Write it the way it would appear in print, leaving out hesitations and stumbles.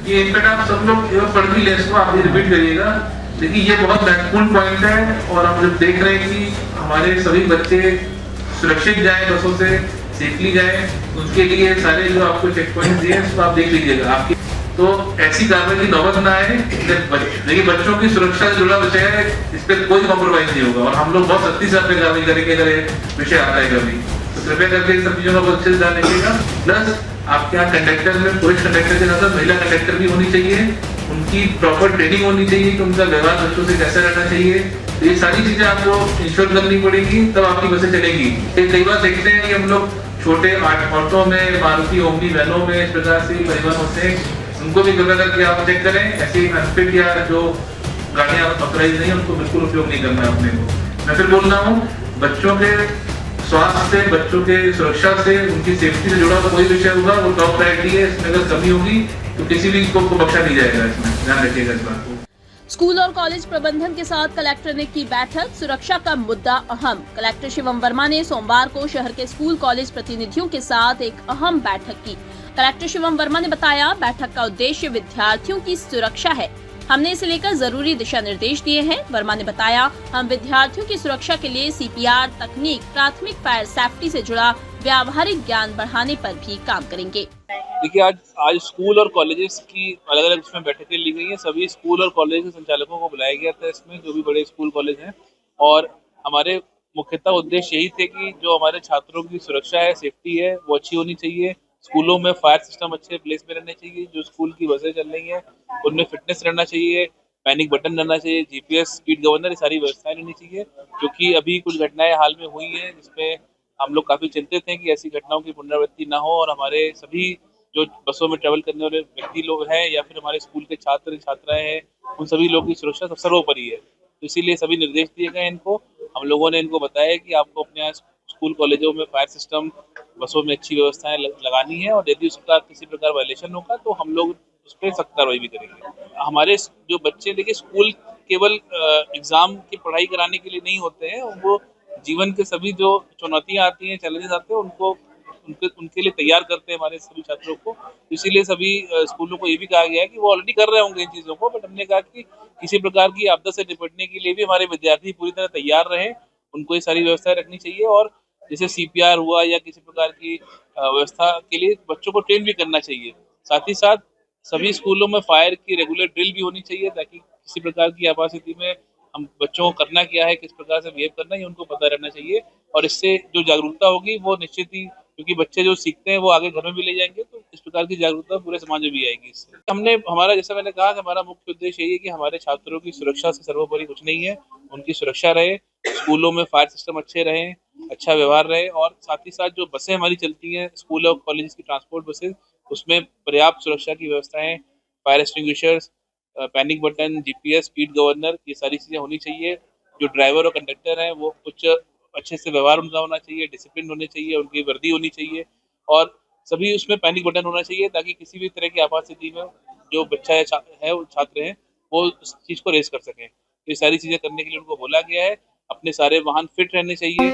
ये इनफैक्ट आप सब लोग पढ़ भी लें, इसको आप रिपीट करिएगा। देखिए ये बहुत महत्वपूर्ण पॉइंट है और हम जब देख रहे हैं कि हमारे सभी बच्चे सुरक्षित जाएं, बसों से सेफली जाएं, उनके लिए सारे जो आपको चेक पॉइंट दिए हैं इसको आप देख लीजिएगा। आपकी तो ऐसी कार्रवाई की नौबत ना आए। देखिए बच्चों की सुरक्षा से जुड़ा विषय है, इस पर कोई कॉम्प्रोमाइज नहीं होगा और हम लोग बहुत सख्ती से अपने कार्रवाई करेंगे अगर ये विषय आता है कभी। तो कृपया करके इन सब चीजों का अच्छे से ध्यान रखिएगा। प्लस आपके यहाँ कंडक्टर में पुरुष कंडक्टर के साथ महिला कंडक्टर भी होनी चाहिए, उनकी प्रॉपर ट्रेनिंग होनी चाहिए कि उनका व्यवहार बच्चों से कैसा रहना चाहिए। तो ये सारी चीजें आपको इंश्योर करनी पड़ेगी, तब आपकी बसें चलेंगी। कई बार देखते हैं कि हम लोग छोटे ऑटो में, मारुति ओमनी वैनों में इस प्रकार से परिवहन होते हैं, उनको भी कृपया करके आप चेक करें। ऐसी अनफिट या जो गाड़ियां ऑथराइज नहीं है उनको बिल्कुल उपयोग नहीं करना है अपने को। मैं फिर बोल रहा हूँ, बच्चों के स्वास्थ्य से, बच्चों के सुरक्षा से, उनकी सेफ्टी से जुड़ा कोई विषय होगा वो टॉप प्रायोरिटी है। इसमें अगर कमी होगी तो किसी भी को बख्शा नहीं जाएगा। इसमें ध्यान रखिएगा इस बात को। स्कूल और कॉलेज प्रबंधन के साथ कलेक्टर ने की बैठक, सुरक्षा का मुद्दा अहम। कलेक्टर शिवम वर्मा ने सोमवार को शहर के स्कूल कॉलेज प्रतिनिधियों के साथ एक अहम बैठक की। कलेक्टर शिवम वर्मा ने बताया, बैठक का उद्देश्य विद्यार्थियों की सुरक्षा है। हमने इसे लेकर जरूरी दिशा निर्देश दिए हैं। वर्मा ने बताया, हम विद्यार्थियों की सुरक्षा के लिए CPR तकनीक, प्राथमिक फायर सेफ्टी से जुड़ा व्यावहारिक ज्ञान बढ़ाने पर भी काम करेंगे। देखिए आज स्कूल और कॉलेजेस की अलग अलग इसमें बैठकें ली गई हैं। सभी स्कूल और कॉलेज के संचालकों को बुलाया गया था इसमें, जो भी बड़े स्कूल कॉलेज हैं। और हमारे मुख्यतः उद्देश्य यही थे कि जो हमारे छात्रों की सुरक्षा है, सेफ्टी है, वो अच्छी होनी चाहिए। स्कूलों में फायर सिस्टम अच्छे प्लेस में रहने चाहिए। जो स्कूल की बसें चल रही हैं उनमें फिटनेस रहना चाहिए, पैनिक बटन रहना चाहिए, GPS, स्पीड गवर्नर, ये सारी व्यवस्थाएं रहनी चाहिए। क्योंकि अभी कुछ घटनाएं हाल में हुई हैं जिसमें हम लोग काफी चिंतित हैं कि ऐसी घटनाओं की पुनरावृत्ति ना हो और हमारे सभी जो बसों में ट्रेवल करने वाले व्यक्ति लोग हैं या फिर हमारे स्कूल के छात्र छात्राएं हैं, उन सभी लोगों की सुरक्षा सब सर्वोपरि है। तो इसीलिए सभी निर्देश दिए गए इनको। हम लोगों ने इनको बताया कि आपको अपने यहाँ स्कूल कॉलेजों में फायर सिस्टम, बसों में अच्छी व्यवस्थाएं लगानी है और यदि उसका किसी प्रकार वायलेशन होगा तो हम लोग उस पर सख्त कार्रवाई भी करेंगे। हमारे जो बच्चे, देखिए स्कूल केवल एग्जाम की पढ़ाई कराने के लिए नहीं होते हैं, वो जीवन के सभी जो चुनौतियां आती हैं, चैलेंजेस आते हैं, उनके लिए तैयार करते हैं हमारे सभी छात्रों को। इसीलिए सभी स्कूलों को ये भी कहा गया है कि वो ऑलरेडी कर रहे होंगे इन चीज़ों को, बट हमने कहा कि किसी प्रकार की आपदा से निपटने के लिए भी हमारे विद्यार्थी पूरी तरह तैयार रहें, उनको ये सारी व्यवस्थाएं रखनी चाहिए। और जैसे CPR हुआ या किसी प्रकार की व्यवस्था के लिए बच्चों को ट्रेन भी करना चाहिए। साथ ही साथ सभी स्कूलों में फायर की रेगुलर ड्रिल भी होनी चाहिए, ताकि किसी प्रकार की आपात स्थिति में हम बच्चों को करना क्या है, किस प्रकार से बिहेव करना है, ये उनको पता रहना चाहिए। और इससे जो जागरूकता होगी वो निश्चित ही, क्योंकि बच्चे जो सीखते हैं वो आगे घर में भी ले जाएंगे, तो इस प्रकार की जागरूकता पूरे समाज में भी आएगी। इससे हमारा, जैसा मैंने कहा, कि हमारा मुख्य उद्देश्य यही है कि हमारे छात्रों की सुरक्षा से सर्वोपरि कुछ नहीं है। उनकी सुरक्षा रहे, स्कूलों में फायर सिस्टम अच्छे रहें, अच्छा व्यवहार रहे, और साथ ही साथ जो बसें हमारी चलती हैं, स्कूल और कॉलेज की ट्रांसपोर्ट बसें, उसमें पर्याप्त सुरक्षा की व्यवस्थाएं, fire extinguishers, panic button, GPS, speed governor, ये सारी चीज़ें होनी चाहिए। जो ड्राइवर और कंडक्टर हैं वो कुछ अच्छे से व्यवहार उनका होना चाहिए, डिसिप्लिन होने चाहिए, उनकी वर्दी होनी चाहिए और सभी उसमें पैनिक बटन होना चाहिए, ताकि किसी भी तरह की आपात स्थिति में जो बच्चा है वो छात्र हैं वो उस चीज़ को रेस कर सकें। तो ये सारी चीज़ें करने के लिए उनको बोला गया है। अपने सारे वाहन फिट रहने चाहिए।